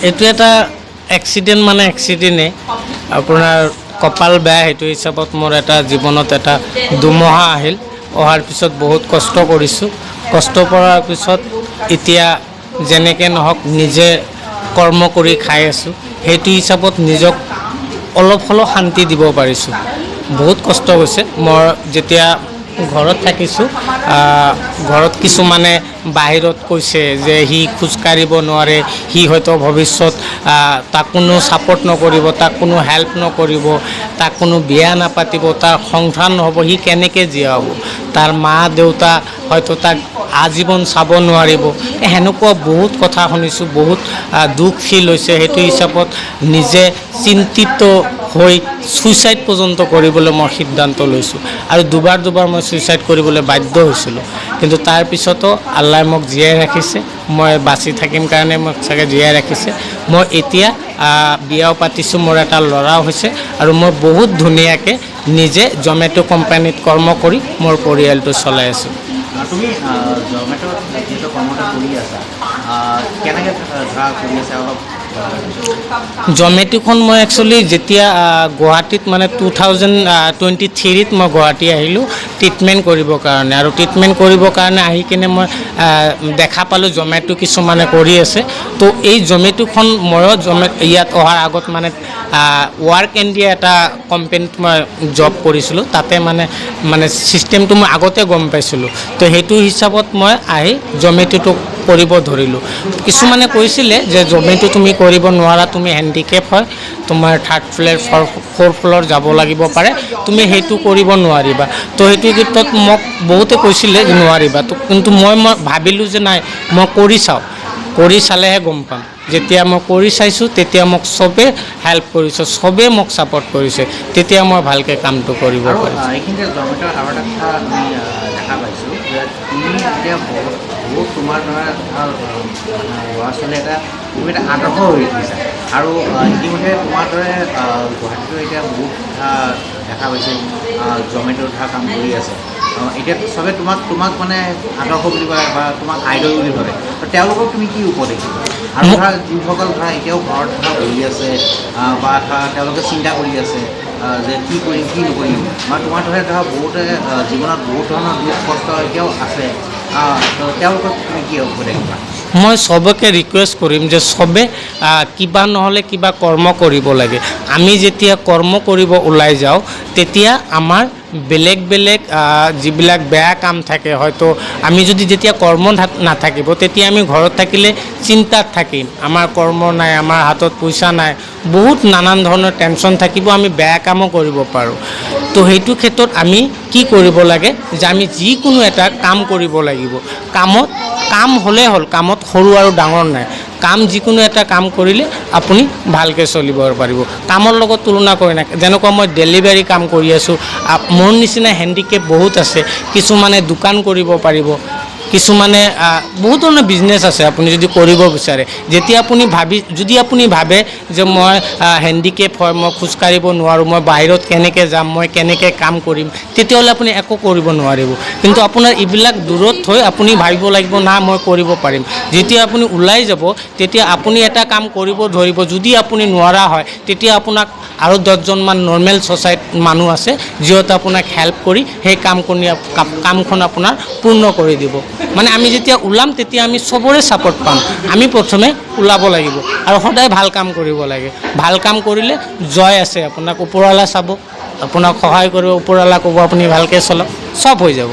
এইটো এটা এক্সিডেণ্ট মানে এক্সিডেণ্টে আপোনাৰ কপাল বেয়া সেইটো হিচাপত মোৰ এটা জীৱনত এটা দুমহা আহিল অহাৰ পিছত বহুত কষ্ট কৰিছোঁ কষ্ট কৰাৰ পিছত এতিয়া যেনেকৈ নহওক নিজে কৰ্ম কৰি খাই আছোঁ সেইটো হিচাপত নিজক অলপ হ'লেও শান্তি দিব পাৰিছোঁ বহুত কষ্ট হৈছে মই যেতিয়া ঘৰত থাকিছোঁ ঘৰত কিছুমানে বাহিৰত কৈছে যে সি খোজকাঢ়িব নোৱাৰে সি হয়তো ভৱিষ্যত তাক কোনো ছাপৰ্ট নকৰিব তাক কোনো হেল্প নকৰিব তাক কোনো বিয়া নাপাতিব তাৰ সংসাৰ নহ'ব সি কেনেকৈ জীয়াব তাৰ মা দেউতা হয়তো তাক আজীৱন চাব নোৱাৰিব সেনেকুৱা বহুত কথা শুনিছোঁ বহুত দুখ ফিল হৈছে সেইটো হিচাপত নিজে চিন্তিত হৈ ছুইচাইড পৰ্যন্ত কৰিবলৈ মই সিদ্ধান্ত লৈছোঁ আৰু দুবাৰ মই ছুইচাইড কৰিবলৈ বাধ্য হৈছিলোঁ কিন্তু তাৰপিছতো আল্লাই মোক জীয়াই ৰাখিছে মই বাচি থাকিম কাৰণে মোক চাগে জীয়াই ৰাখিছে মই এতিয়া বিয়াও পাতিছোঁ মোৰ এটা ল'ৰাও হৈছে আৰু মই বহুত ধুনীয়াকৈ নিজে জমেট' কোম্পানীত কৰ্ম কৰি মোৰ পৰিয়ালটো চলাই আছোঁ তুমি জমেট'ত যিহেতু কৰ্মটো কৰি আছা কেনেকৈ ধৰা কৰি আছা অলপ জমেট'খন মই একচুৱেলি যেতিয়া গুৱাহাটীত মানে 2023ত মই গুৱাহাটী আহিলোঁ ট্ৰিটমেণ্ট কৰিবৰ কাৰণে আৰু ট্ৰিটমেণ্ট কৰিবৰ কাৰণে আহি কিনে মই দেখা পালোঁ জমেট' কিছুমানে কৰি আছে তো এই জমেট'খন ময়ো ইয়াত অহাৰ আগত মানে ৱৰ্ক ইণ্ডিয়া এটা কোম্পানীত মই জব কৰিছিলোঁ তাতে মানে ছিষ্টেমটো মই আগতে গম পাইছিলোঁ তো সেইটো হিচাপত মই আহি জমেট'টো কৰিব ধৰিলোঁ কিছুমানে কৈছিলে যে জমেট' তুমি কৰিব নোৱাৰা তুমি হেণ্ডিকেপ হয় তোমাৰ থাৰ্ড ফ্ল'ৰ ফ'ৰ্থ ফ্ল'ৰ যাব লাগিব পাৰে তুমি সেইটো কৰিব নোৱাৰিবা তো সেইটো ক্ষেত্ৰত মোক বহুতে কৈছিলে যে নোৱাৰিবা তো কিন্তু মই ভাবিলোঁ যে নাই মই কৰি চালেহে গম পাম যেতিয়া মই কৰি চাইছোঁ তেতিয়া মোক চবেই হেল্প কৰিছে চবেই মোক ছাপৰ্ট কৰিছে তেতিয়া মই ভালকৈ কামটো কৰিব পাৰিছোঁ এইখিনিতে জমেট'ৰ আৰু এটা কথা আমি দেখা পাইছোঁ যে তুমি এতিয়া বহুত তোমাৰ ধৰা ল'ৰা ছোৱালী তুমি এটা আদৰ্শ হৈ উঠিছা আৰু ইতিমধ্যে তোমাৰ দৰে গুৱাহাটীতো এতিয়া বহুত দেখা পাইছে জমেট'ৰ ধৰা কাম কৰি আছে এতিয়া চবে তোমাক মানে আদৰ্শ বুলি কয় বা তোমাক আইডল বুলি ভাবে তো তেওঁলোকক তুমি কি উপদেশ দিবা আৰু ধৰা যিসকল ধৰা এতিয়াও ঘৰত ধৰা বহি আছে বা ধৰা তেওঁলোকে চিন্তা কৰি আছে যে কি কৰিম কি নকৰিম বা তোমাৰ দৰে ধৰা বহুতে জীৱনত বহুত ধৰণৰ দুখ কষ্ট এতিয়াও আছে তো তেওঁলোকক তুমি কি উপদেশ দিবা মই চবকে ৰিকুৱেষ্ট কৰিম যে চবে কিবা নহ'লে কিবা কৰ্ম কৰিব লাগে আমি যেতিয়া কৰ্ম কৰিব ওলাই যাওঁ তেতিয়া আমাৰ বেলেগ যিবিলাক বেয়া কাম থাকে হয়তো আমি যদি যেতিয়া কৰ্ম নাথাকিব তেতিয়া আমি ঘৰত থাকিলে চিন্তাত থাকিম আমাৰ কৰ্ম নাই আমাৰ হাতত পইচা নাই বহুত নানান ধৰণৰ টেনশ্যন থাকিব আমি বেয়া কামো কৰিব পাৰোঁ তো সেইটো ক্ষেত্ৰত আমি কি কৰিব লাগে যে আমি যিকোনো এটা কাম কৰিব লাগিব কাম হ'লেই হ'ল কামত সৰু আৰু ডাঙৰ নাই কাম যিকোনো এটা কাম কৰিলে আপুনি ভালকৈ চলিব পাৰিব কামৰ লগত তুলনা কৰি নাই যেনেকুৱা মই ডেলিভাৰী কাম কৰি আছোঁ মোৰ নিচিনা হেণ্ডিকেপ বহুত আছে কিছুমানে দোকান কৰিব পাৰিব কিছুমানে বহুত ধৰণৰ বিজনেছ আছে আপুনি যদি কৰিব বিচাৰে যদি আপুনি ভাবে যে মই হেণ্ডিকেপ হয় মই খোজকাঢ়িব নোৱাৰোঁ মই বাহিৰত কেনেকৈ যাম মই কেনেকৈ কাম কৰিম তেতিয়াহ'লে আপুনি একো কৰিব নোৱাৰিব কিন্তু আপোনাৰ এইবিলাক দূৰত থৈ আপুনি ভাবিব লাগিব না মই কৰিব পাৰিম যেতিয়া আপুনি ওলাই যাব তেতিয়া আপুনি এটা কাম কৰিব ধৰিব যদি আপুনি নোৱাৰা হয় তেতিয়া আপোনাক আৰু 10জনমান নৰ্মেল মানুহ আছে যিহঁতে আপোনাক হেল্প কৰি সেই কামখন আপোনাৰ পূৰ্ণ কৰি দিব মানে আমি যেতিয়া ওলাম তেতিয়া আমি চবৰে ছাপৰ্ট পাম আমি প্ৰথমে ওলাব লাগিব আৰু সদায় ভাল কাম কৰিব লাগে ভাল কাম কৰিলে জয় আছে আপোনাক ওপৰৱালা চাব আপোনাক সহায় কৰিব ওপৰৱালা ক'ব আপুনি ভালকৈ চলক চব হৈ যাব